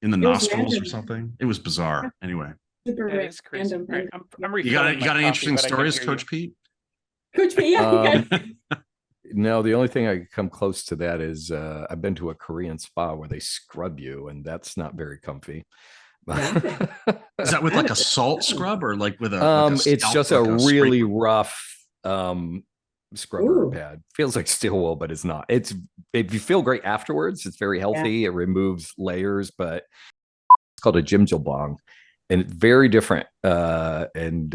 in the It was nostrils or random. something. It was bizarre. Anyway, Super That is crazy. random. All right, And yeah. I'm you got refilling you my got any coffee, interesting but I can stories, hear you. Coach Pete? Coach P, yeah, you Um, guys. no, the only thing I could come close to that is I've been to a Korean spa where they scrub you, and that's not very comfy. Yeah. Is that with like a salt scrub or like with a It's scalp, just a like a really scraper? rough scrubber Ooh, pad. Feels like steel wool, but it's not. It's if you feel great afterwards, it's very yeah. healthy. It removes layers, but it's called a jjimjilbang, and it's very different. And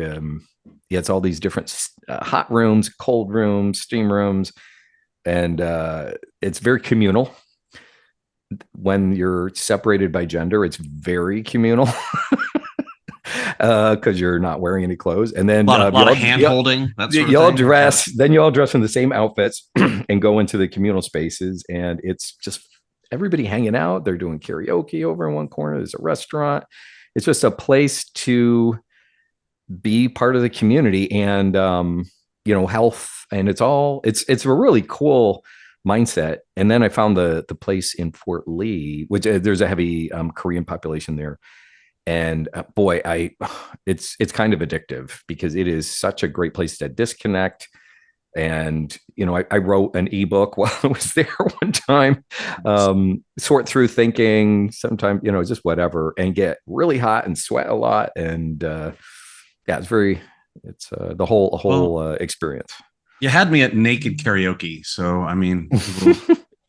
yeah, it's all these different hot rooms, cold rooms, steam rooms, and it's very communal. When you're separated by gender, it's very communal because you're not wearing any clothes, and then A lot of hand holding, that sort of you all thing. dress. Then you all dress in the same outfits and go into the communal spaces, and it's just everybody hanging out. They're doing karaoke over in one corner. There's a restaurant. It's just a place to be part of the community and health, and it's a really cool mindset. And then I found the place in Fort Lee, which there's a heavy Korean population there, and boy, it's kind of addictive because it is such a great place to disconnect. And I wrote an ebook while I was there one time, sort through thinking, sometimes just whatever, and get really hot and sweat a lot. And yeah, it's the whole experience. You had me at naked karaoke, so I mean,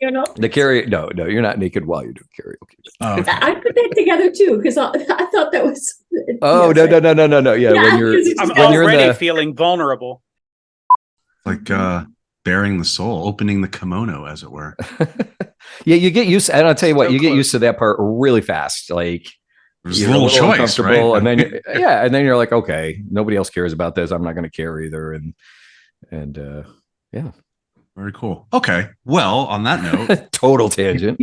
You know, No, you're not naked while you're doing karaoke. oh, okay. I put that together too because I thought that was. Oh, yes, no. Yeah, Yeah, when you're because it's I'm just- when you're in already the feeling vulnerable. Like bearing the soul, opening the kimono, as it were. yeah, you get used. And I'll tell you what, So you get close. used to that part really fast. Like There's you're little a little choice, right? uncomfortable, and then and then you're like, okay, nobody else cares about this. I'm not going to care either. And yeah, Very cool. Okay, well, on that note, total tangent.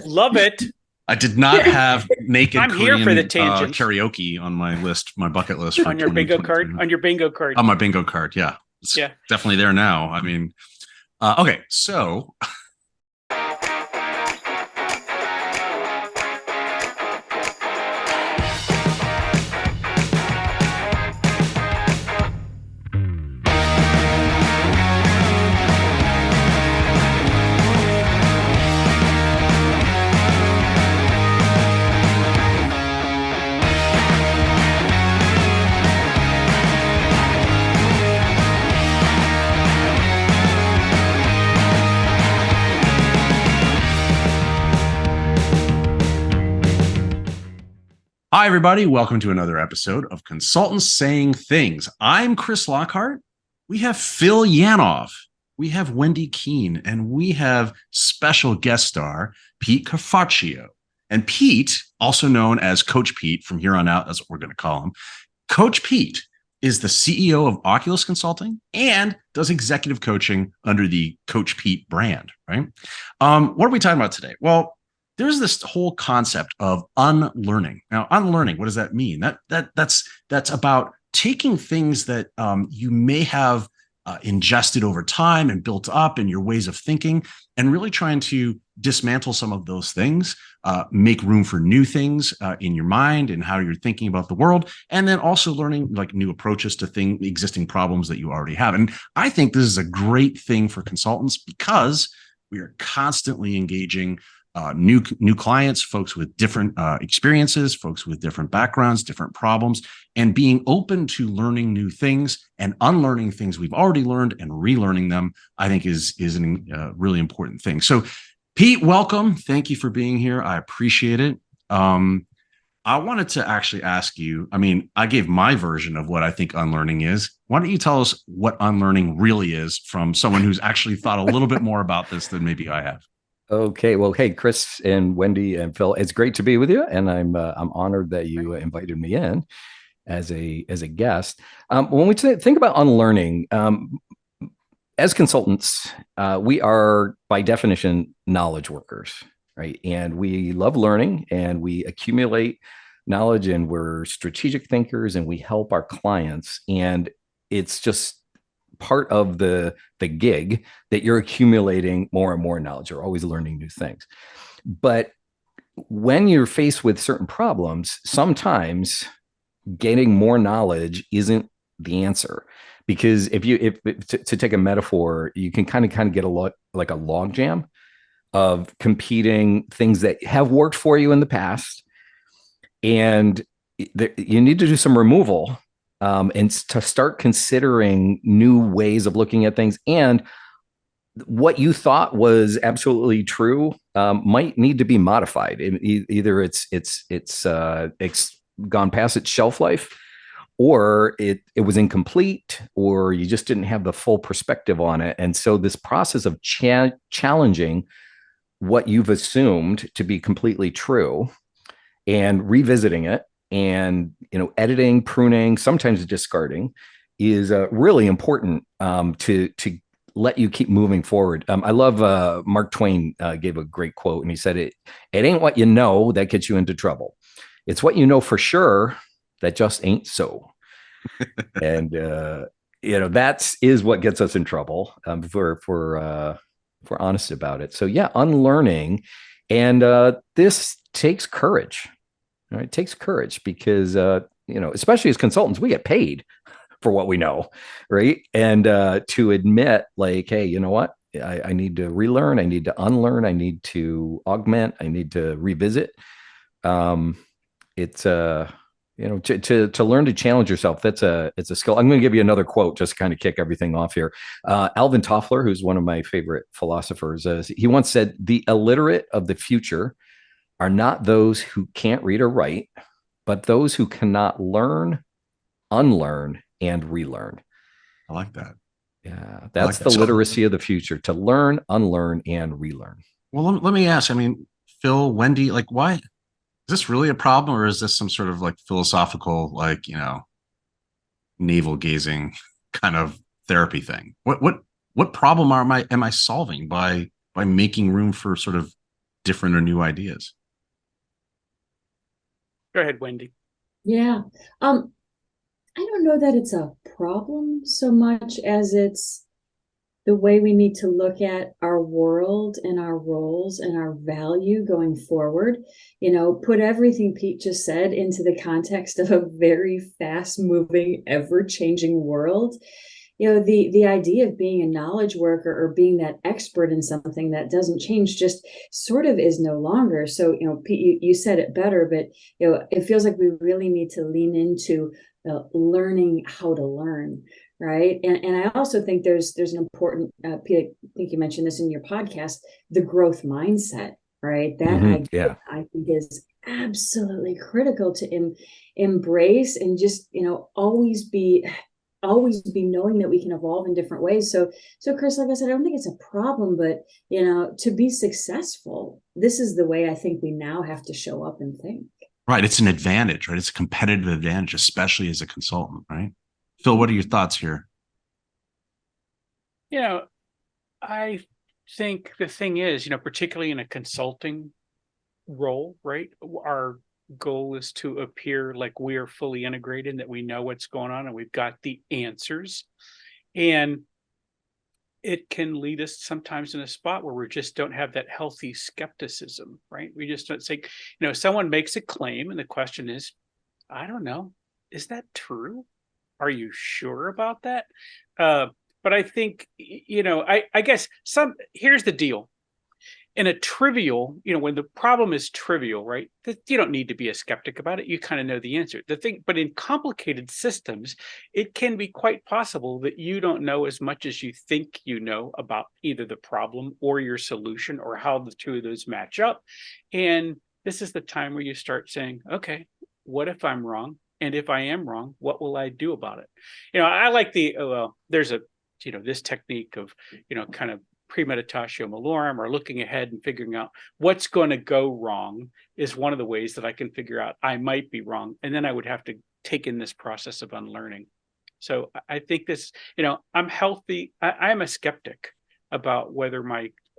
Love it. I did not have naked I'm here Korean for the tangents. karaoke on my list, my bucket list for On your bingo 2022. card. On your bingo card. On my bingo card, yeah. It's Yeah. definitely there now. I mean, okay, so hi, everybody. Welcome to another episode of Consultants Saying Things. I'm Chris Lockhart. We have Phil Yanov. We have Wendy Keene. And we have special guest star, Pete Cafarchio. And Pete, also known as Coach Pete from here on out, that's what we're going to call him. Coach Pete is the CEO of Oculus Consulting and does executive coaching under the Coach Pete brand, right? What are we talking about today? Well, there's this whole concept of unlearning. Now, unlearning, what does that mean? That's about taking things that you may have ingested over time and built up in your ways of thinking, and really trying to dismantle some of those things, make room for new things in your mind and how you're thinking about the world, and then also learning like new approaches to existing problems that you already have. And I think this is a great thing for consultants because we are constantly engaging new clients, folks with different experiences, folks with different backgrounds, different problems, and being open to learning new things and unlearning things we've already learned and relearning them, I think is a really important thing. So, Pete, welcome. Thank you for being here. I appreciate it. I wanted to actually ask you, I mean, I gave my version of what I think unlearning is. Why don't you tell us what unlearning really is from someone who's actually thought a little bit more about this than maybe I have? Okay, well, hey, Chris and Wendy and Phil, it's great to be with you, and I'm honored that you invited me in as a guest. When we think about unlearning, as consultants, we are by definition knowledge workers, right? And we love learning, and we accumulate knowledge, and we're strategic thinkers, and we help our clients, and it's just part of the gig that you're accumulating more and more knowledge. You're always learning new things. But when you're faced with certain problems, sometimes getting more knowledge isn't the answer. Because if to take a metaphor, you can kind of get a lot like a log jam of competing things that have worked for you in the past, and you need to do some removal, and to start considering new ways of looking at things. And what you thought was absolutely true might need to be modified. Either it's gone past its shelf life, or it was incomplete, or you just didn't have the full perspective on it. And so this process of challenging what you've assumed to be completely true and revisiting it, and editing, pruning, sometimes discarding, is really important to let you keep moving forward. I love Mark Twain gave a great quote, and he said, it ain't what you know that gets you into trouble. It's what you know for sure that just ain't so. And that is what gets us in trouble, if we're honest about it. So yeah, unlearning, and this takes courage. All right, it takes courage because especially as consultants, we get paid for what we know, right? And to admit, like, hey, you know what? I need to relearn. I need to unlearn. I need to augment. I need to revisit. It's to learn to challenge yourself. It's a skill. I'm going to give you another quote just to kind of kick everything off here. Alvin Toffler, who's one of my favorite philosophers, he once said, "The illiterate of the future are not those who can't read or write, but those who cannot learn, unlearn, and relearn." I like that. Yeah, that's the literacy of the future: to learn, unlearn, and relearn. Well, let me ask. I mean, Phil, Wendy, like, why is this really a problem, or is this some sort of like philosophical, like, navel gazing kind of therapy thing? What problem am I solving by making room for sort of different or new ideas? Go ahead, Wendy. Yeah. I don't know that it's a problem so much as it's the way we need to look at our world and our roles and our value going forward. Put everything Pete just said into the context of a very fast moving, ever changing world. The idea of being a knowledge worker or being that expert in something that doesn't change just sort of is no longer. So, Pete, you said it better, but it feels like we really need to lean into learning how to learn, right? And I also think there's an important, Pete, I think you mentioned this in your podcast, the growth mindset, right? That I think is absolutely critical to embrace, and just always be knowing that we can evolve in different ways. So Chris, like I said, I don't think it's a problem, but to be successful, this is the way I think we now have to show up and think. Right. It's an advantage, right? It's a competitive advantage, especially as a consultant, right? Phil, what are your thoughts here? I think the thing is, particularly in a consulting role, right? Our goal is to appear like we are fully integrated and that we know what's going on and we've got the answers. And it can lead us sometimes in a spot where we just don't have that healthy skepticism, right? We just don't say, someone makes a claim and the question is, I don't know, is that true? Are you sure about that? But I think, I guess here's the deal. In a trivial, when the problem is trivial, right? You don't need to be a skeptic about it. You kind of know the answer. But in complicated systems, it can be quite possible that you don't know as much as you think you know about either the problem or your solution or how the two of those match up. And this is the time where you start saying, okay, what if I'm wrong? And if I am wrong, what will I do about it? I like there's this technique of, kind of premeditatio malorum, or looking ahead and figuring out what's going to go wrong is one of the ways that I can figure out I might be wrong. And then I would have to take in this process of unlearning. So I think this, I'm healthy. I am a skeptic about whether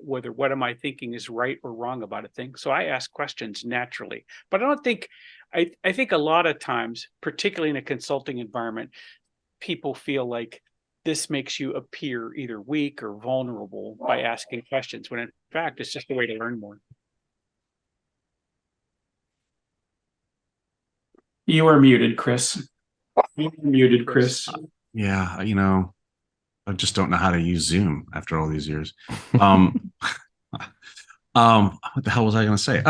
what am I thinking is right or wrong about a thing. So I ask questions naturally, but I think a lot of times, particularly in a consulting environment, people feel like this makes you appear either weak or vulnerable by asking questions, when in fact, it's just a way to learn more. You are muted, Chris. You are muted, Chris. Yeah, I just don't know how to use Zoom after all these years. What the hell was I going to say?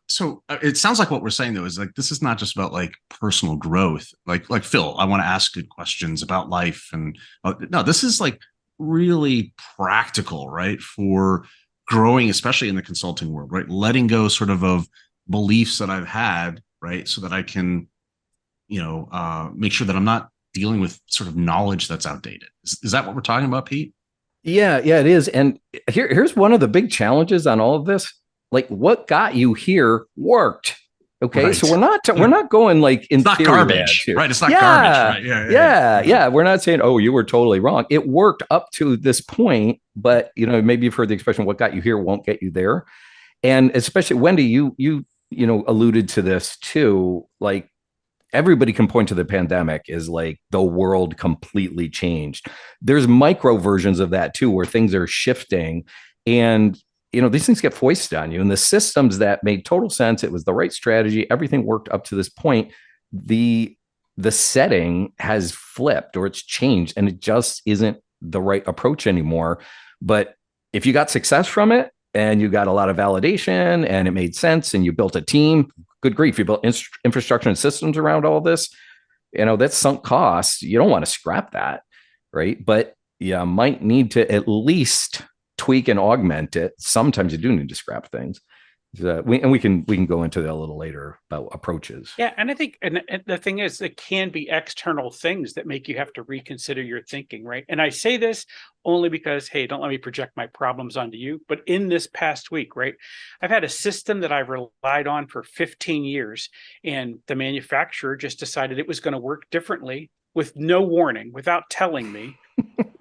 So it sounds like what we're saying though is like this is not just about like personal growth. Like Phil, I want to ask good questions about life, and no, this is like really practical, right? For growing, especially in the consulting world, right? Letting go sort of beliefs that I've had, right, so that I can, make sure that I'm not dealing with sort of knowledge that's outdated. Is that what we're talking about, Pete? Yeah, it is. And here's one of the big challenges on all of this. Like what got you here worked. Okay. Right. So we're not going like in it's not garbage, right? It's not garbage, right? Yeah. We're not saying, oh, you were totally wrong. It worked up to this point, but maybe you've heard the expression, what got you here won't get you there. And especially Wendy, you alluded to this too. Like everybody can point to the pandemic as like the world completely changed. There's micro versions of that too, where things are shifting and, these things get foisted on you, and the systems that made total sense. It was the right strategy. Everything worked up to this point. The setting has flipped or it's changed and it just isn't the right approach anymore. But if you got success from it and you got a lot of validation and it made sense and you built a team, good grief, you built infrastructure and systems around all this, that's sunk costs. You don't want to scrap that, right? But you might need to at least tweak and augment it. Sometimes you do need to scrap things. We can go into that a little later about approaches. Yeah, and I think, and the thing is, it can be external things that make you have to reconsider your thinking, right? And I say this only because, hey, don't let me project my problems onto you. But in this past week, right, I've had a system that I've relied on for 15 years, and the manufacturer just decided it was going to work differently with no warning, without telling me,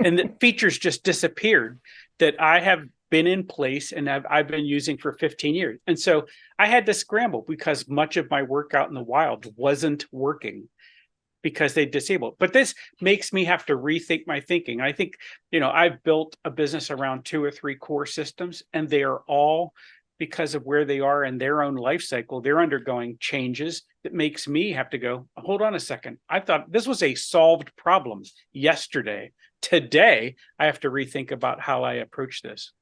and the features just disappeared that I have been in place and I've been using for 15 years. And so I had to scramble because much of my work out in the wild wasn't working because they disabled. But this makes me have to rethink my thinking. I think, I've built a business around 2 or 3 core systems, and they are all, because of where they are in their own life cycle, they're undergoing changes that makes me have to go, hold on a second. I thought this was a solved problem yesterday. Today, I have to rethink about how I approach this.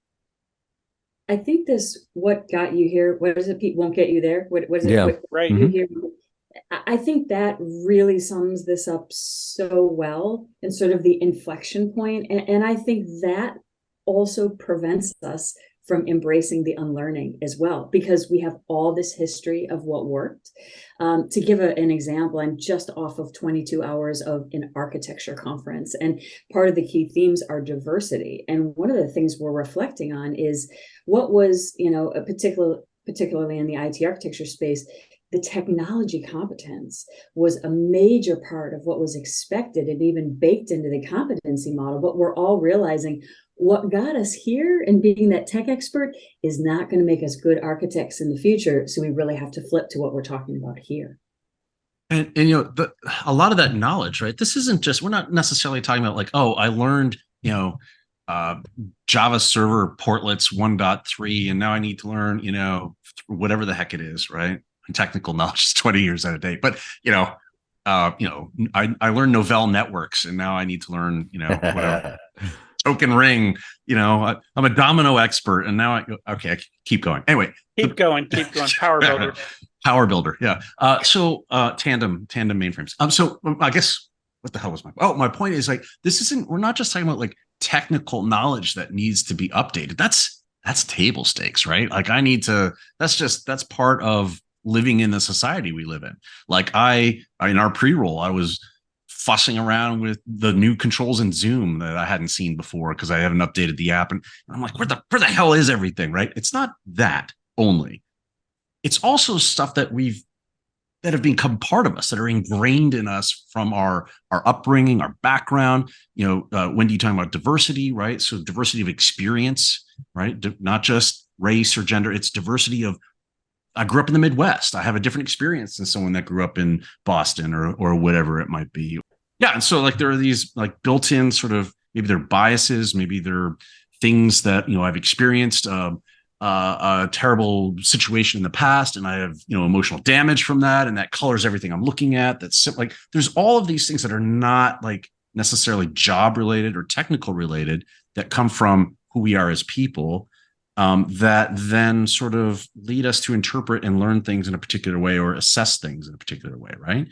I think this, what got you here, what is it, Pete, won't get you there? What is it? Yeah. Right. You here? I think that really sums this up so well and sort of the inflection point. And I think that also prevents us from embracing the unlearning as well, because we have all this history of what worked. To give an example, I'm just off of 22 hours of an architecture conference, and part of the key themes are diversity. And one of the things we're reflecting on is what was, particularly in the IT architecture space, the technology competence was a major part of what was expected and even baked into the competency model. But we're all realizing what got us here and being that tech expert is not going to make us good architects in the future. So we really have to flip to what we're talking about here. And a lot of that knowledge, right? This isn't just, we're not necessarily talking about like, oh, I learned, Java server portlets 1.3, and now I need to learn, whatever the heck it is, right? Technical knowledge is 20 years out of date, but I learned Novell networks, and now I need to learn, whatever token ring. I'm a domino expert, and now I keep going. Anyway, keep going. Power builder. Power builder. Yeah. So tandem mainframes. So I guess what the hell was my point is like we're not just talking about like technical knowledge that needs to be updated. That's table stakes, right? Like that's part of living in the society we live in. Like in our pre-roll, I was fussing around with the new controls in Zoom that I hadn't seen before because I haven't updated the app. And I'm like, where the hell is everything, right? It's not that only. It's also stuff that have become part of us, that are ingrained in us from our upbringing, our background. Wendy talking about diversity, right? So diversity of experience, right? Not just race or gender. It's diversity of, I grew up in the Midwest. I have a different experience than someone that grew up in Boston or whatever it might be. Yeah. And so like there are these like built-in sort of, maybe they're biases, maybe they're things that, I've experienced. a terrible situation in the past, and I have, emotional damage from that, and that colors everything I'm looking at. That's like, there's all of these things that are not like necessarily job related or technical related that come from who we are as people, that then sort of lead us to interpret and learn things in a particular way or assess things in a particular way, right?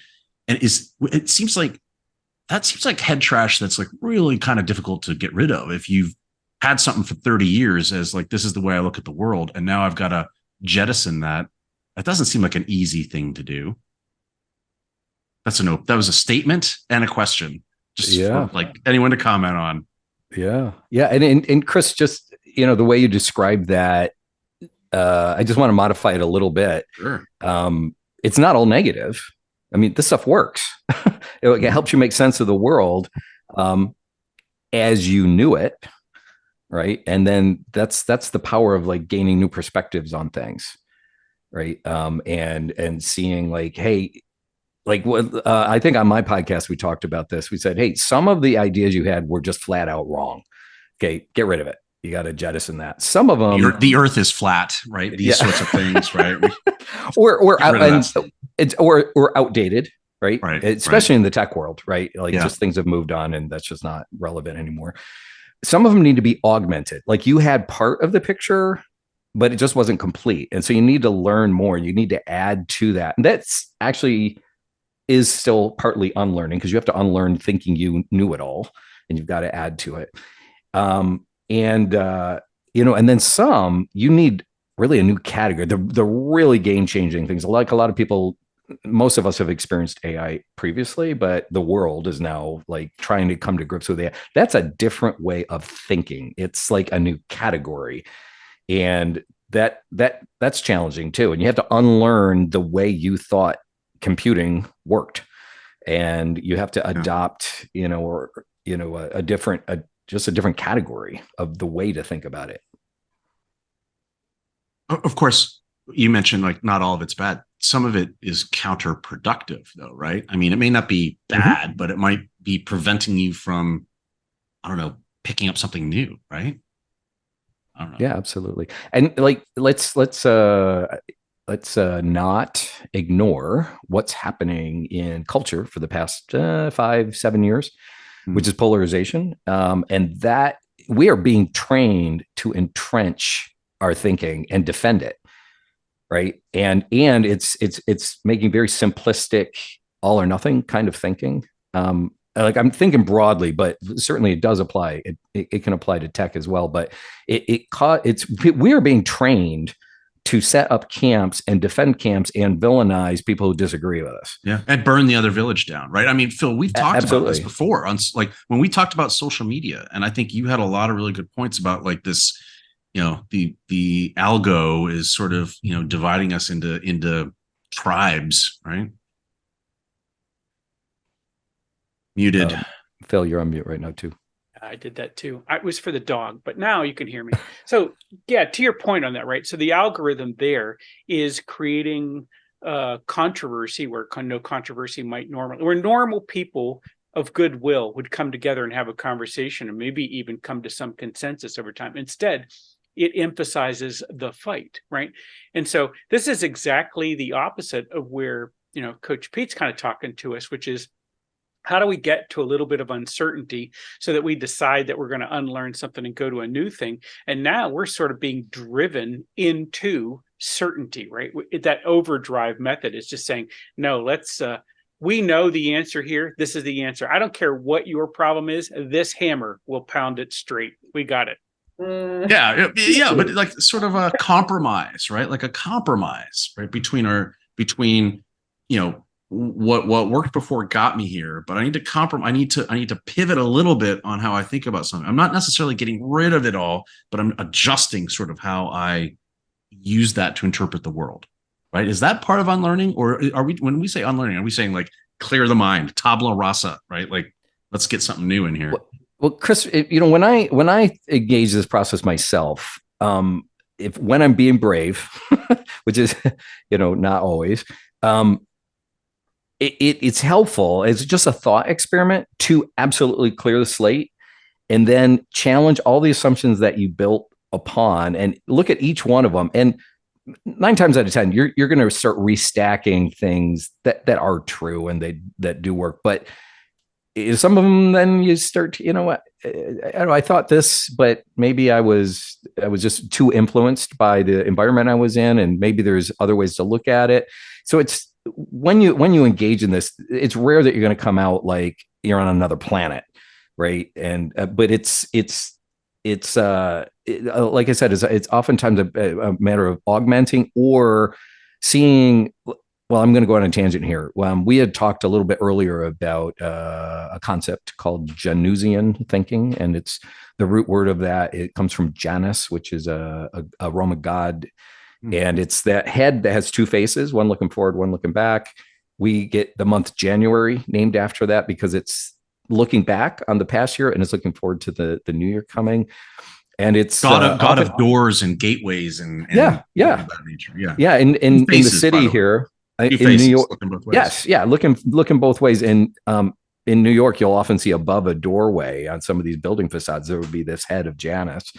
And it seems like head trash that's like really kind of difficult to get rid of if you've had something for 30 years as like, this is the way I look at the world, and now I've got to jettison that. That doesn't seem like an easy thing to do. That was a statement and a question, just for like anyone to comment on. Yeah. And Chris, just, the way you described that, I just want to modify it a little bit. Sure. It's not all negative. I mean, this stuff works. It helps you make sense of the world as you knew it. Right. And then that's the power of like gaining new perspectives on things. Right. And seeing like, hey, like what I think on my podcast, we talked about this. We said, hey, some of the ideas you had were just flat out wrong. Okay. Get rid of it. You got to jettison that. Some of them, the earth is flat, right? These sorts of things, right? We're outdated, right? Right. Especially in the tech world, right? Like just things have moved on, and that's just not relevant anymore. Some of them need to be augmented. Like you had part of the picture, but it just wasn't complete. And so you need to learn more. You need to add to that. And that's actually is still partly unlearning, because you have to unlearn thinking you knew it all, and you've got to add to it. And then some, you need really a new category. The really game-changing things, like a lot of people, most of us have experienced AI previously, but the world is now like trying to come to grips with AI. That's a different way of thinking. It's like a new category. And that's challenging too. And you have to unlearn the way you thought computing worked. And you have to adopt, a different category of the way to think about it. Of course, you mentioned like not all of it's bad. Some of it is counterproductive though, right? I mean, it may not be bad, but it might be preventing you from, I don't know, picking up something new, right? I don't know. Yeah, absolutely. And like, let's not ignore what's happening in culture for the past 5-7 years, which is polarization. And that we are being trained to entrench our thinking and defend it. Right. And it's making very simplistic, all or nothing kind of thinking. Like I'm thinking broadly, but certainly it does apply. It can apply to tech as well. But we are being trained to set up camps and defend camps and villainize people who disagree with us. Yeah. And burn the other village down. Right. I mean, Phil, we've talked about this before on like when we talked about social media, and I think you had a lot of really good points about like this, the algo is sort of, dividing us into tribes, right? Muted. Phil, you're on mute right now too. I did that too. It was for the dog, but now you can hear me. So yeah, to your point on that, right? So the algorithm there is creating controversy where no controversy might normally, where normal people of goodwill would come together and have a conversation and maybe even come to some consensus over time. Instead, it emphasizes the fight, right? And so this is exactly the opposite of where, Coach Pete's kind of talking to us, which is, how do we get to a little bit of uncertainty so that we decide that we're going to unlearn something and go to a new thing? And now we're sort of being driven into certainty, right? That overdrive method is just saying, no, we know the answer here. This is the answer. I don't care what your problem is. This hammer will pound it straight. We got it. Yeah, but like sort of a compromise, right? Like a compromise, right? Between what worked before got me here, but I need to compromise. I need to pivot a little bit on how I think about something. I'm not necessarily getting rid of it all, but I'm adjusting sort of how I use that to interpret the world, right? Is that part of unlearning, or are we, when we say unlearning, are we saying like clear the mind, tabula rasa, right? Like let's get something new in here. Well, Chris, when I engage this process myself, when I'm being brave, which is, not always, it's helpful. It's just a thought experiment to absolutely clear the slate and then challenge all the assumptions that you built upon and look at each one of them. And 9 times out of 10, you're going to start restacking things that are true and that do work. But some of them, then you start to, what, I don't know, I thought this, but maybe I was just too influenced by the environment I was in, and maybe there's other ways to look at it. So it's when you engage in this, it's rare that you're going to come out like you're on another planet, right? And but it's like I said, it's oftentimes a matter of augmenting or seeing. Well, I'm going to go on a tangent here. We had talked a little bit earlier about a concept called Janusian thinking, and it's the root word of that. It comes from Janus, which is a Roman god, and it's that head that has 2 faces, one looking forward, one looking back. We get the month January named after that because it's looking back on the past year and it's looking forward to the new year coming. And it's God of doors and gateways and yeah. That nature. Yeah. In the city here. In New York, yes, yeah, looking both ways. And in New York, you'll often see above a doorway on some of these building facades there would be this head of Janus.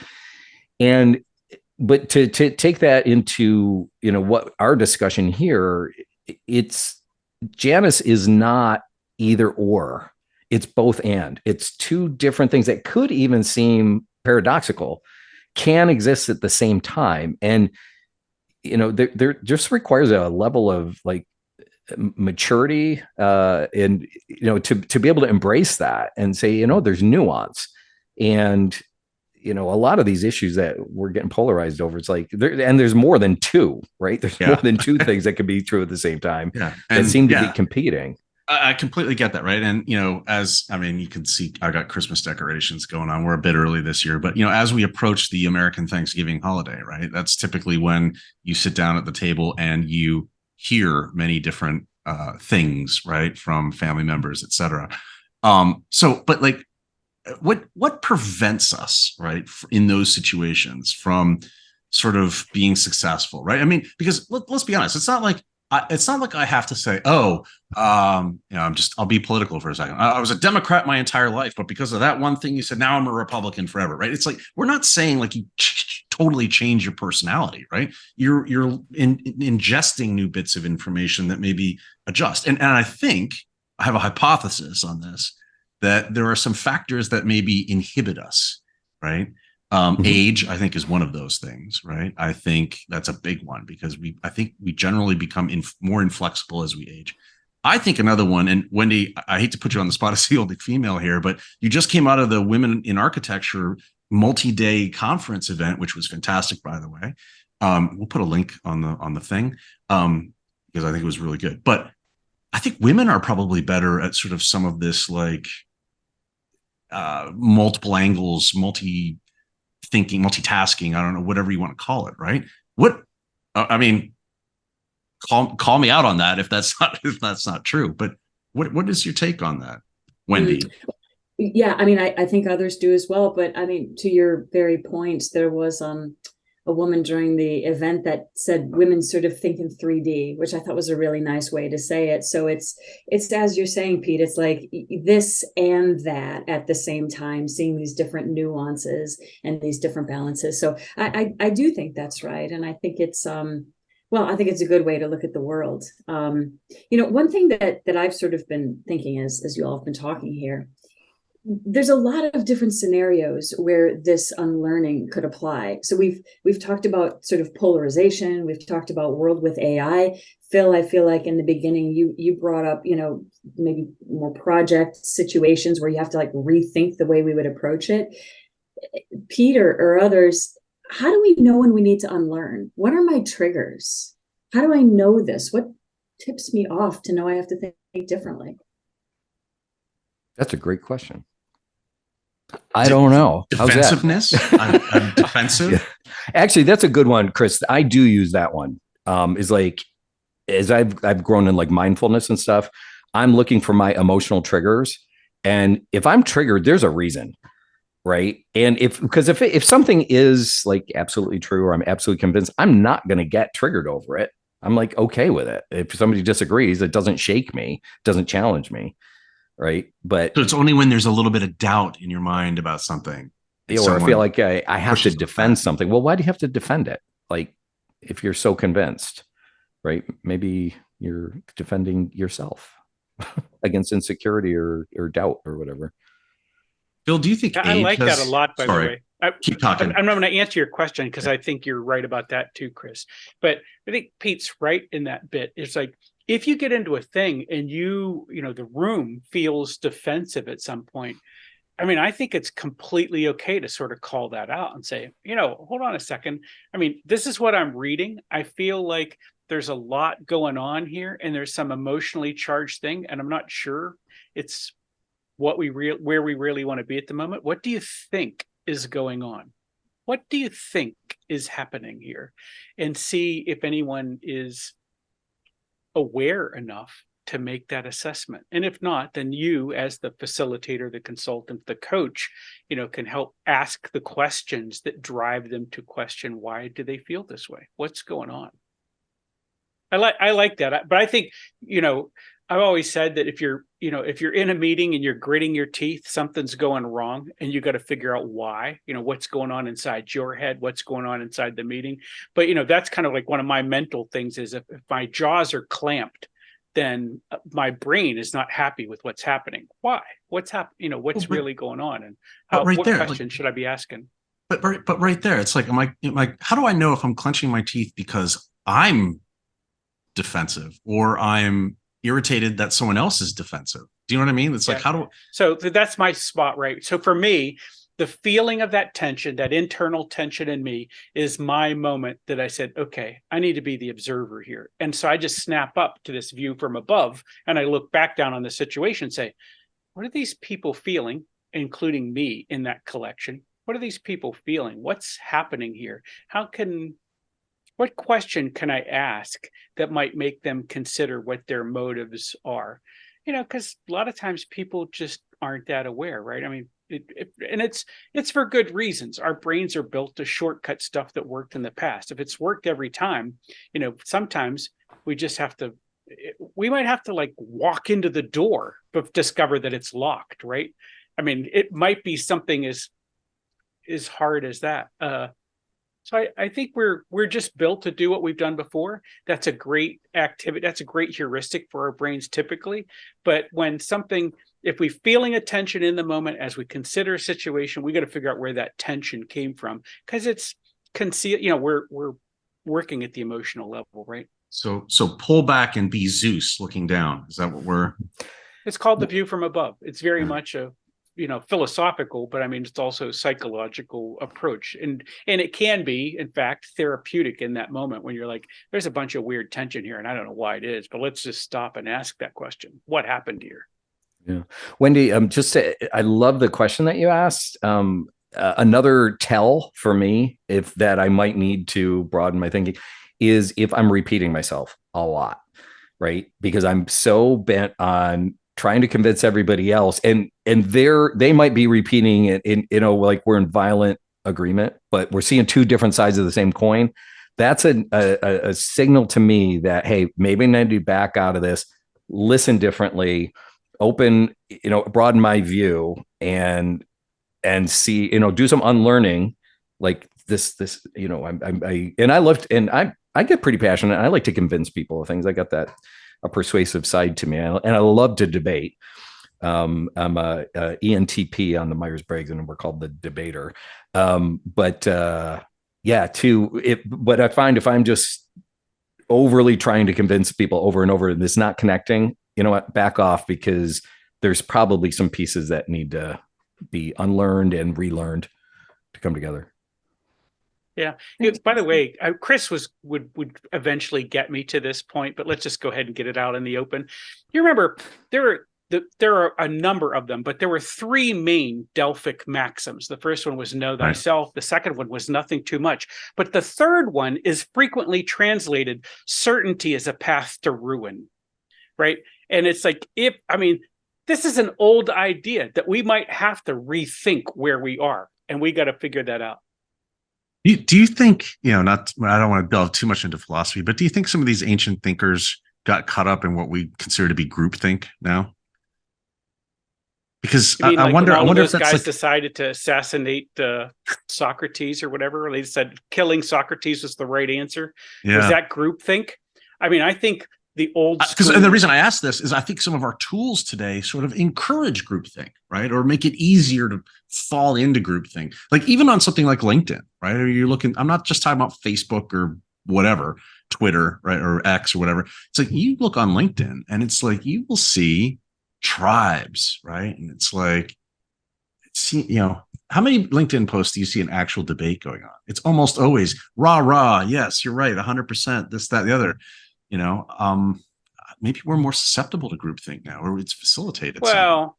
But to take that into what our discussion here, it's Janus is not either or, it's both and. It's 2 different things that could even seem paradoxical, can exist at the same time, and there just requires a level of like maturity and to be able to embrace that and say there's nuance. And a lot of these issues that we're getting polarized over, it's like there's more than 2, right? There's more than 2 things that could be true at the same time that seem to be competing. I completely get that, right? And you can see I got Christmas decorations going on. We're a bit early this year, but as we approach the American Thanksgiving holiday, right? That's typically when you sit down at the table and you hear many different things, right, from family members, et cetera. But like, what prevents us, right, in those situations from sort of being successful, right? I mean, because let's be honest, it's not like I have to say, I'll be political for a second. I was a Democrat my entire life, but because of that one thing you said, now I'm a Republican forever, right? It's like, we're not saying like you totally change your personality, right? You're ingesting new bits of information that maybe adjust. And I think I have a hypothesis on this, that there are some factors that maybe inhibit us, right? Age, I think, is one of those things, right? I think that's a big one because I think we generally become more inflexible as we age. I think another one, and Wendy, I hate to put you on the spot as the only female here, but you just came out of the Women in Architecture multi-day conference event, which was fantastic, by the way. We'll put a link on the thing because I think it was really good. But I think women are probably better at sort of some of this like multiple angles, multitasking, I don't know, whatever you want to call it, right? Call me out on that if that's not true, but what is your take on that, Wendy? Yeah, I think others do as well, but to your very point, there was a woman during the event that said women sort of think in 3D, which I thought was a really nice way to say it. So it's as you're saying, Pete, it's like this and that at the same time, seeing these different nuances and these different balances. So I do think that's right. And I think it's, I think it's a good way to look at the world. One thing that I've sort of been thinking as you all have been talking here, there's a lot of different scenarios where this unlearning could apply. So we've talked about sort of polarization. We've talked about world with AI. Phil, I feel like in the beginning you brought up, maybe more project situations where you have to like rethink the way we would approach it. Peter or others, how do we know when we need to unlearn? What are my triggers? How do I know this? What tips me off to know I have to think differently? That's a great question. I don't know. Defensiveness? I'm defensive. Yeah. Actually, that's a good one, Chris. I do use that one. Is like, as I've grown in like mindfulness and stuff, I'm looking for my emotional triggers. And if I'm triggered, there's a reason, right? And if something is like absolutely true, or I'm absolutely convinced, I'm not going to get triggered over it. I'm like, okay with it. If somebody disagrees, it doesn't shake me, doesn't challenge me. Right. But so it's only when there's a little bit of doubt in your mind about something. or I someone feel like I have to pushes defend back. something. Well, why do you have to defend it? Like, if you're so convinced, right? Maybe you're defending yourself against insecurity or doubt or whatever. Phil, do you think I age like that a has? lot, by the Sorry, way. keep talking. I'm not going to answer your question because I think you're right about that too, Chris. But I think Pete's right in that bit. It's like if you get into a thing and the room feels defensive at some point. I mean, I think it's completely okay to sort of call that out and say, hold on a second. I mean, this is what I'm reading. I feel like there's a lot going on here and there's some emotionally charged thing. And I'm not sure it's where we really want to be at the moment. What do you think is going on? What do you think is happening here? And see if anyone is aware enough to make that assessment. And if not, then you as the facilitator, the consultant, the coach, can help ask the questions that drive them to question, why do they feel this way? What's going on? I like that. But I think, I've always said that if you're in a meeting and you're gritting your teeth, something's going wrong and you got to figure out why, what's going on inside your head, what's going on inside the meeting. But, that's kind of like one of my mental things is if my jaws are clamped, then my brain is not happy with what's happening. Why? What's happening? What's really going on? And what question should I be asking? But right there, it's like, how do I know if I'm clenching my teeth because I'm defensive or I'm irritated that someone else is defensive? Do you know what I mean? It's like, so that's my spot, right? So for me, the feeling of that tension, that internal tension in me is my moment that I said, okay, I need to be the observer here. And so I just snap up to this view from above and I look back down on the situation and say, what are these people feeling, including me in that collection? What are these people feeling? What's happening here? What question can I ask that might make them consider what their motives are? Because a lot of times people just aren't that aware, right? I mean, it's for good reasons. Our brains are built to shortcut stuff that worked in the past. If it's worked every time, sometimes we might have to like walk into the door but discover that it's locked, right? I mean, it might be something as hard as that. So I think we're just built to do what we've done before. That's a great activity. That's a great heuristic for our brains typically. But if we're feeling a tension in the moment as we consider a situation, we got to figure out where that tension came from because it's concealed. We're working at the emotional level, right? So pull back and be Zeus looking down. Is that what we're? It's called the view from above. It's very much a philosophical, but I mean, it's also a psychological approach. And it can be, in fact, therapeutic in that moment when you're like, there's a bunch of weird tension here and I don't know why it is, but let's just stop and ask that question. What happened here? Yeah. Wendy, I love the question that you asked. Another tell for me, if that I might need to broaden my thinking, is if I'm repeating myself a lot, right? Because I'm so bent on trying to convince everybody else, and they might be repeating it like we're in violent agreement, but we're seeing two different sides of the same coin. That's a signal to me that, hey, maybe I need to back out of this, listen differently, open, broaden my view and see, do some unlearning like this, I get pretty passionate. I like to convince people of things. I got that a persuasive side to me, and I love to debate. I'm a ENTP on the Myers-Briggs, and we're called the debater. But I find if I'm just overly trying to convince people over and over and it's not connecting, you know what, back off, because there's probably some pieces that need to be unlearned and relearned to come together. Yeah. By the way, Chris would eventually get me to this point, but let's just go ahead and get it out in the open. You remember there are a number of them, but there were three main Delphic maxims. The first one was know thyself. The second one was nothing too much. But the third one is frequently translated certainty is a path to ruin, right? And it's like, this is an old idea that we might have to rethink where we are, and we got to figure that out. Do you think, I don't want to delve too much into philosophy, but do you think some of these ancient thinkers got caught up in what we consider to be groupthink now? Because You mean I like wonder, when I all of wonder those if that's guys like, decided to assassinate Socrates or whatever? They said killing Socrates was the right answer. Was yeah. that groupthink? I mean, I think the old Because school. and the reason I ask this is I think some of our tools today sort of encourage groupthink, right? Or make it easier to fall into groupthink. Like even on something like LinkedIn, right? Or you're looking, I'm not just talking about Facebook or whatever, Twitter, right? Or X or whatever. It's like you look on LinkedIn and it's like you will see tribes, right? And it's like, how many LinkedIn posts do you see an actual debate going on? It's almost always rah, rah. Yes, you're right. 100%, this, that, the other, you know, maybe we're more susceptible to groupthink now, or it's facilitated. Well,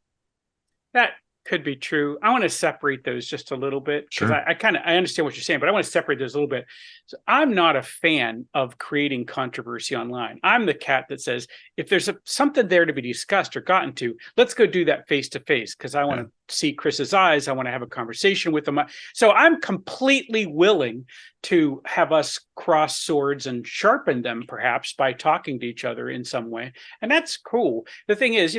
that could be true. I want to separate those just a little bit because Sure. I understand what you're saying, but I want to separate those a little bit. So I'm not a fan of creating controversy online. I'm the cat that says if there's something there to be discussed or gotten to, let's go do that face to face because I want to see Chris's eyes. I want to have a conversation with him. So I'm completely willing to have us cross swords and sharpen them, perhaps by talking to each other in some way, and that's cool. The thing is,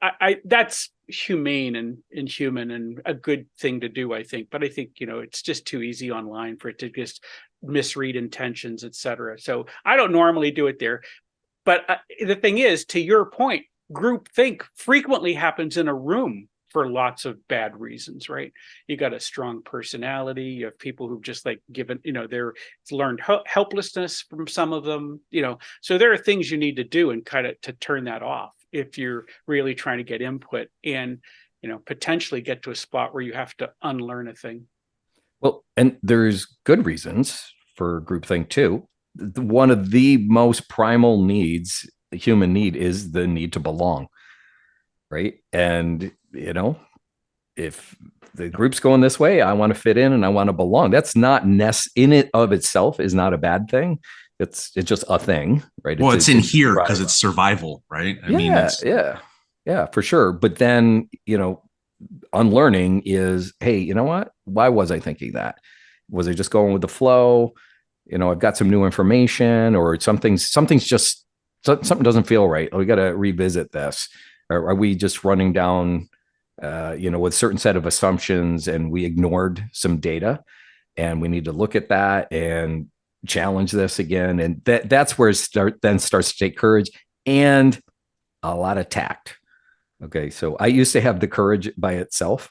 I that's humane and inhuman and a good thing to do, I think. But I think, it's just too easy online for it to just misread intentions, etc. So I don't normally do it there. But the thing is, to your point, groupthink frequently happens in a room for lots of bad reasons, right? You got a strong personality. You have people who've just given, they're learned helplessness from some of them, so there are things you need to do and kind of to turn that off if you're really trying to get input and, potentially get to a spot where you have to unlearn a thing. Well, and there's good reasons for groupthink too. One of the most primal needs, the human need, is the need to belong, right? And, if the group's going this way, I want to fit in and I want to belong. That's not in it of itself is not a bad thing. It's just a thing, right? Well, it's in here because it's survival, right? Yeah, for sure. But then, unlearning is, hey, you know what? Why was I thinking that? Was I just going with the flow? I've got some new information, or something doesn't feel right. We got to revisit this. Or are we just running down, with a certain set of assumptions and we ignored some data, and we need to look at that and challenge this again? And that's where it starts to take courage and a lot of tact. Okay, so I used to have the courage by itself,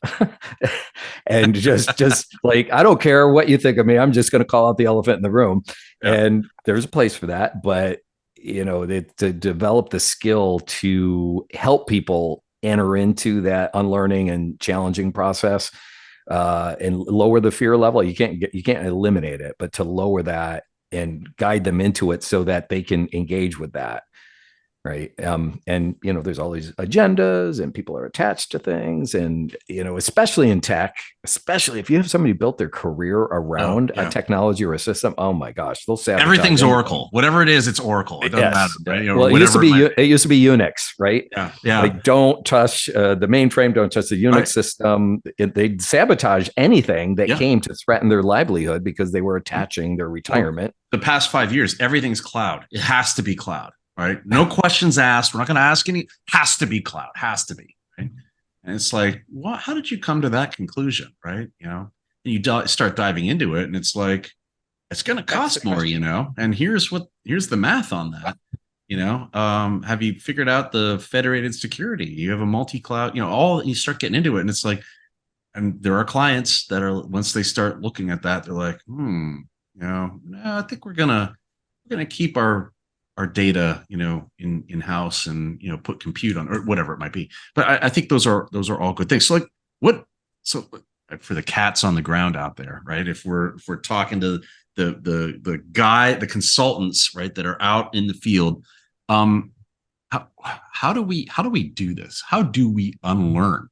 and just like, I don't care what you think of me, I'm just going to call out the elephant in the room. Yeah. And there's a place for that, but to develop the skill to help people enter into that unlearning and challenging process, and lower the fear level. You can't eliminate it, but to lower that and guide them into it so that they can engage with that. Right. And, there's all these agendas and people are attached to things. And, especially in tech, especially if you have somebody built their career around a technology or a system, oh my gosh, they'll sabotage everything's Oracle. Whatever it is, it's Oracle. It doesn't matter. Right? Well, it used to be Unix, right? Yeah. Like, don't touch the mainframe, don't touch the Unix system. They'd sabotage anything that came to threaten their livelihood because they were attaching their retirement. Well, the past 5 years, everything's cloud. It has to be cloud. Right. No questions asked. We're not going to ask any. Has to be cloud. Has to be. Right. And it's like, what? How did you come to that conclusion? Right. And you start diving into it, and it's like, it's going to cost more. And here's the math on that. Have you figured out the federated security? You have a multi-cloud. You start getting into it, and it's like, and there are clients that are, once they start looking at that, they're like, no, I think we're gonna keep our data, in house, and put compute on, or whatever it might be. But I think those are all good things. So for the cats on the ground out there, right? If we're talking to the consultants, right, that are out in the field, how do we do this? How do we unlearn?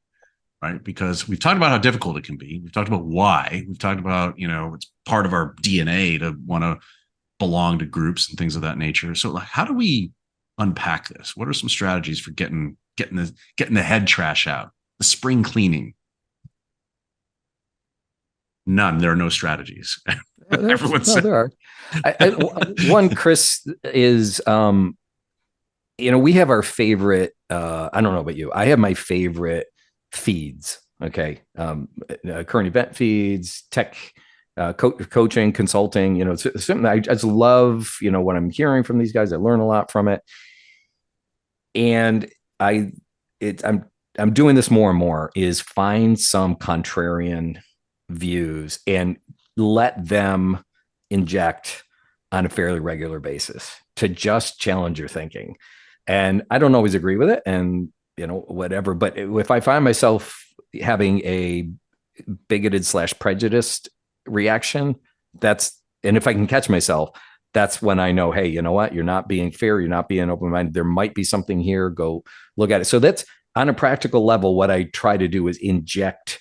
Right? Because we've talked about how difficult it can be. We've talked about why. We've talked about, it's part of our DNA to want to belong to groups and things of that nature. So how do we unpack this? What are some strategies for getting the head trash out, the spring cleaning? None. There are no strategies. There are. One, Chris, is we have our favorite, I don't know about you. I have my favorite feeds. Okay. Current event feeds, tech, coaching, consulting, it's something I just love, what I'm hearing from these guys. I learn a lot from it. And I'm doing this more and more, is find some contrarian views and let them inject on a fairly regular basis to just challenge your thinking. And I don't always agree with it and, whatever, but if I find myself having a bigoted / prejudiced reaction, and if I can catch myself, that's when I know, hey, you know what? You're not being fair. You're not being open-minded. There might be something here. Go look at it. So that's on a practical level. What I try to do is inject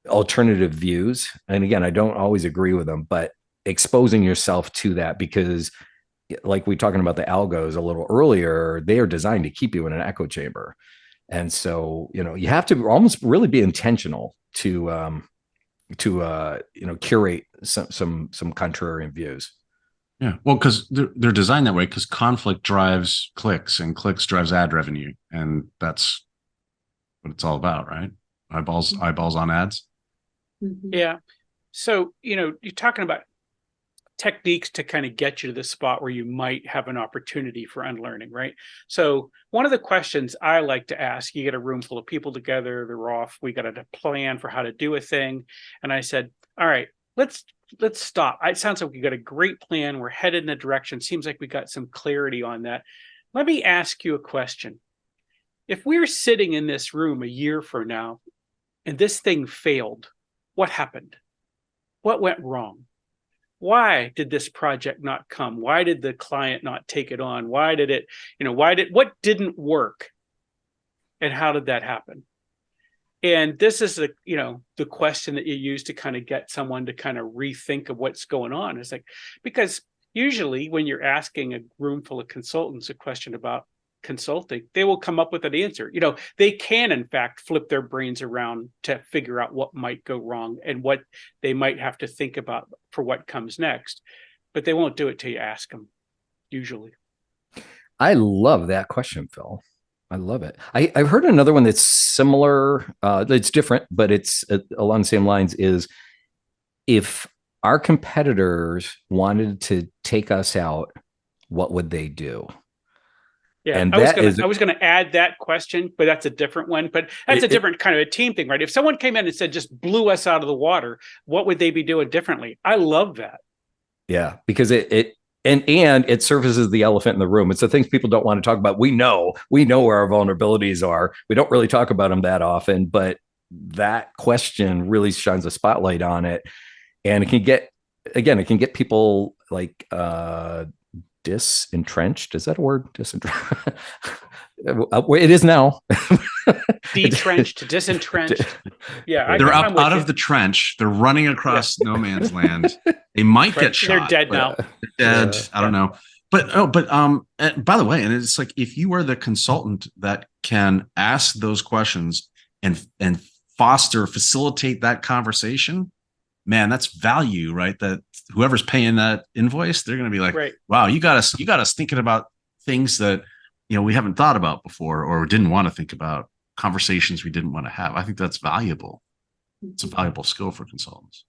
alternative views. And again, I don't always agree with them, but exposing yourself to that, because like we talking about the algos a little earlier, they are designed to keep you in an echo chamber. And so, you have to almost really be intentional to curate some contrarian views. Yeah. Well, because they're designed that way, because conflict drives clicks and clicks drives ad revenue. And that's what it's all about, right? Eyeballs on ads. Mm-hmm. Yeah. So, you're talking about techniques to kind of get you to the spot where you might have an opportunity for unlearning, right? So one of the questions I like to ask, you get a room full of people together, they're off, we got a plan for how to do a thing. And I said, all right, let's stop. It sounds like we got a great plan. We're headed in a direction. Seems like we got some clarity on that. Let me ask you a question. If we're sitting in this room a year from now and this thing failed, what happened? What went wrong? Why did this project not come? Why did the client not take it on? Why did it, what didn't work? And how did that happen? And this is the question that you use to kind of get someone to kind of rethink of what's going on. It's like, because usually when you're asking a room full of consultants a question about consulting, they will come up with an answer. They can in fact flip their brains around to figure out what might go wrong and what they might have to think about for what comes next, but they won't do it till you ask them, usually. I love that question, Phil. I love it. I've heard another one that's similar. It's different, but it's along the same lines, is if our competitors wanted to take us out, what would they do? Yeah, and I was gonna add that question, but that's a different one. But that's a different kind of a team thing, right? If someone came in and said just blew us out of the water, what would they be doing differently? I love that. Yeah, because it surfaces the elephant in the room. It's the things people don't want to talk about. We know where our vulnerabilities are. We don't really talk about them that often, but that question really shines a spotlight on it, and it can get people like disentrenched. Is that a word? Disentrenched. It is now. Detrenched, disentrenched. Yeah, they're out of the trench. They're running across no man's land. They might get shot. They're dead now. They're dead. I don't know. But by the way, and it's like, if you are the consultant that can ask those questions and facilitate that conversation, man, that's value, right? That whoever's paying that invoice, they're going to be like, right, wow, you got us thinking about things that, we haven't thought about before, or didn't want to think about, conversations we didn't want to have. I think that's valuable. It's a valuable skill for consultants.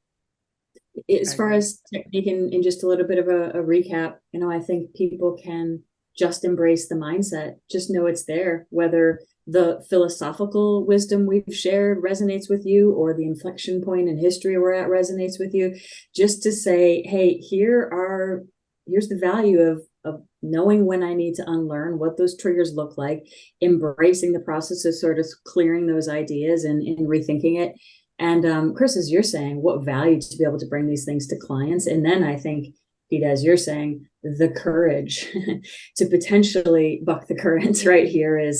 As far as technique, in just a little bit of a recap, I think people can just embrace the mindset, just know it's there, whether the philosophical wisdom we've shared resonates with you, or the inflection point in history we're at resonates with you. Just to say, hey, here's the value of knowing when I need to unlearn, what those triggers look like, embracing the process of sort of clearing those ideas and rethinking it. And Chris, as you're saying, what value to be able to bring these things to clients. And then I think, Pete, as you're saying, the courage to potentially buck the current right here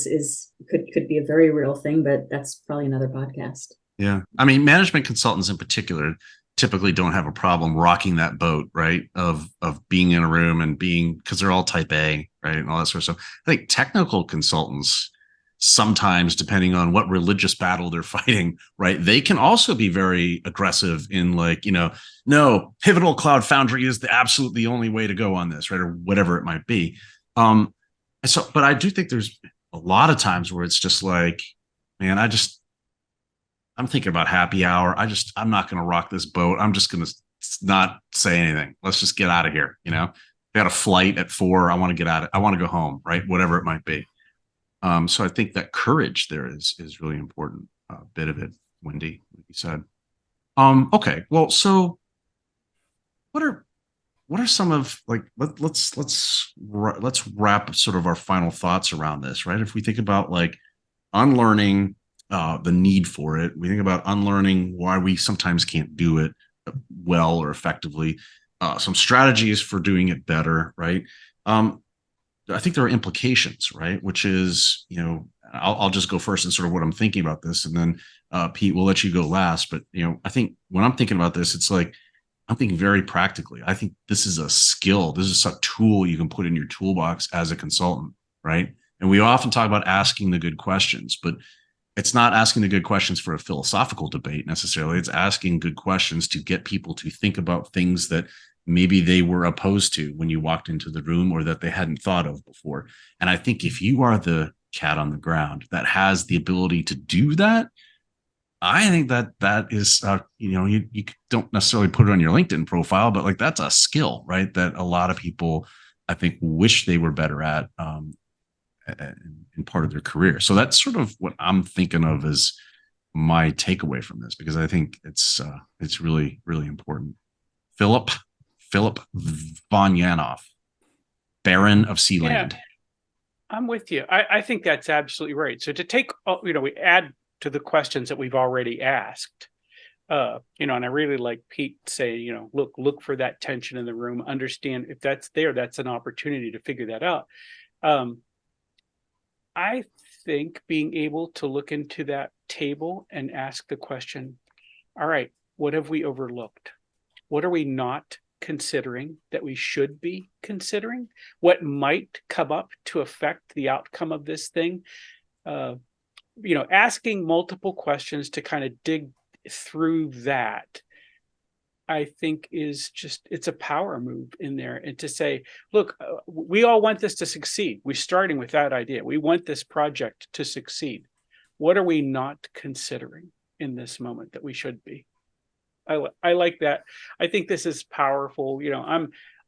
could be a very real thing, but that's probably another podcast. Yeah. I mean, management consultants in particular typically don't have a problem rocking that boat, right? Of being in a room and because they're all type A, right? And all that sort of stuff. I think technical consultants, sometimes, depending on what religious battle they're fighting, right, they can also be very aggressive in no, Pivotal Cloud Foundry is the only way to go on this, right? Or whatever it might be. So, but I do think there's a lot of times where it's just like, man, I'm thinking about happy hour. I'm not going to rock this boat. I'm just going to not say anything. Let's just get out of here. I got a flight at 4. I want to get out. I want to go home, right? Whatever it might be. So I think that courage there is really important. Bit of it, Wendy, like you said. Okay. Well, so what are some of like let's wrap sort of our final thoughts around this, right? If we think about like unlearning the need for it, we think about unlearning why we sometimes can't do it well or effectively, some strategies for doing it better, right? I think there are implications, right? Which is, I'll just go first and sort of what I'm thinking about this, and then Pete, we'll let you go last. But I think when I'm thinking about this, it's like I'm thinking very practically. I think this is a skill. This is a tool you can put in your toolbox as a consultant, right? And we often talk about asking the good questions, but it's not asking the good questions for a philosophical debate necessarily. It's asking good questions to get people to think about things that maybe they were opposed to when you walked into the room or that they hadn't thought of before. And I think if you are the cat on the ground that has the ability to do that, I think that is, you don't necessarily put it on your LinkedIn profile, but like that's a skill, right? That a lot of people, I think, wish they were better at in part of their career. So that's sort of what I'm thinking of as my takeaway from this, because I think it's really, really important. Philip von Yanoff, Baron of Sealand. Yeah, I'm with you. I think that's absolutely right. So to take, we add to the questions that we've already asked, and I really like Pete say, look for that tension in the room, understand if that's there, that's an opportunity to figure that out. I think being able to look into that table and ask the question, all right, what have we overlooked? What are we not considering that we should be considering? What might come up to affect the outcome of this thing? Asking multiple questions to kind of dig through that, I think it's a power move in there. And to say, look, we all want this to succeed. We're starting with that idea. We want this project to succeed. What are we not considering in this moment that we should be? I like that. I think this is powerful.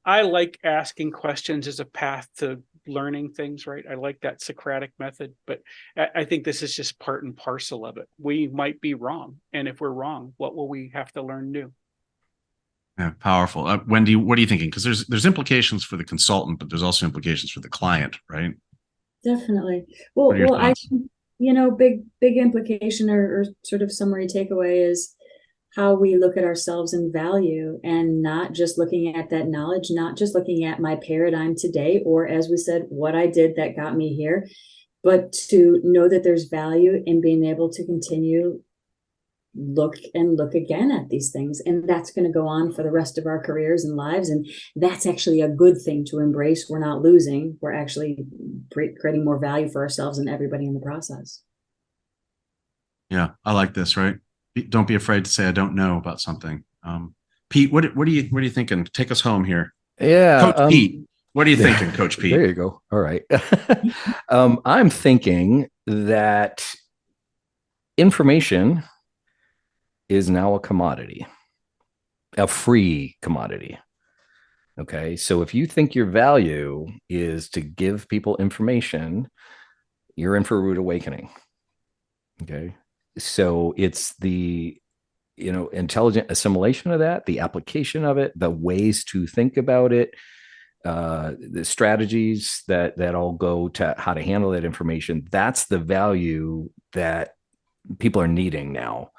I like asking questions as a path to learning things, right? I like that Socratic method, but I think this is just part and parcel of it. We might be wrong. And if we're wrong, what will we have to learn new? Yeah, powerful. Wendy, what are you thinking? Because there's implications for the consultant, but there's also implications for the client, right? Definitely. Well, I, big implication or sort of summary takeaway is how we look at ourselves and value, and not just looking at that knowledge, not just looking at my paradigm today, or as we said, what I did that got me here, but to know that there's value in being able to continue look again at these things. And that's going to go on for the rest of our careers and lives. And that's actually a good thing to embrace. We're not losing. We're actually creating more value for ourselves and everybody in the process. Yeah, I like this, right? Don't be afraid to say I don't know about something. Pete, what are you thinking? Take us home here. Yeah, Coach Pete, what are you thinking, Coach Pete? There you go. All right. I'm thinking that information is now a commodity, a free commodity. Okay. So if you think your value is to give people information, you're in for a rude awakening. Okay. So it's the, intelligent assimilation of that, the application of it, the ways to think about it, the strategies that all go to how to handle that information. That's the value that people are needing now.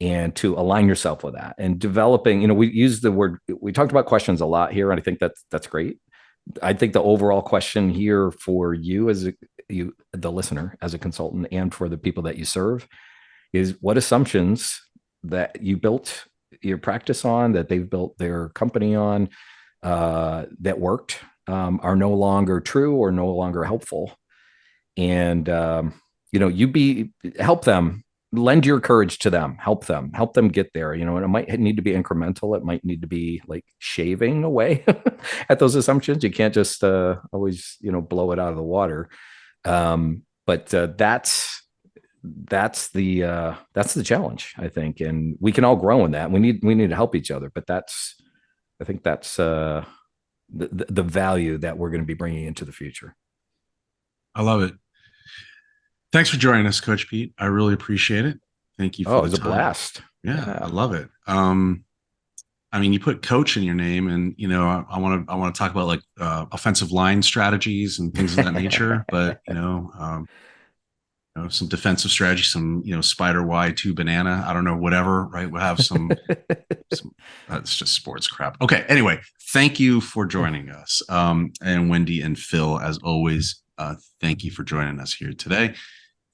And to align yourself with that and developing, we use the word, we talked about questions a lot here, and I think that's great. I think the overall question here for you as the listener, as a consultant, and for the people that you serve is what assumptions that you built your practice on, that they've built their company on, that worked, are no longer true or no longer helpful. And, help them lend your courage to them, help them get there, and it might need to be incremental. It might need to be like shaving away at those assumptions. You can't just always, blow it out of the water. But that's the challenge, I think. And we can all grow in that. We need to help each other, but I think that's the value that we're going to be bringing into the future. I love it. Thanks for joining us, Coach Pete. I really appreciate it. Thank you for it was a blast. Yeah, I love it. You put coach in your name, and I want to talk about like offensive line strategies and things of that nature. But some defensive strategy, some spider Y2 banana. I don't know, whatever. Right? We'll have some. It's just sports crap. Okay. Anyway, thank you for joining us, and Wendy and Phil, as always. Thank you for joining us here today.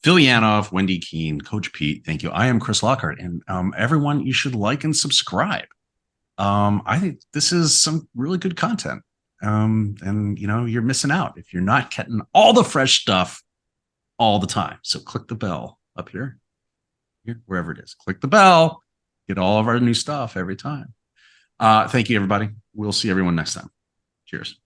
Phil Yanoff, Wendy Keene, Coach Pete, thank you. I am Chris Lockhart, and everyone, you should like and subscribe. I think this is some really good content, and you're missing out if you're not getting all the fresh stuff all the time. So click the bell up here, wherever it is. Click the bell, get all of our new stuff every time. Thank you, everybody. We'll see everyone next time. Cheers.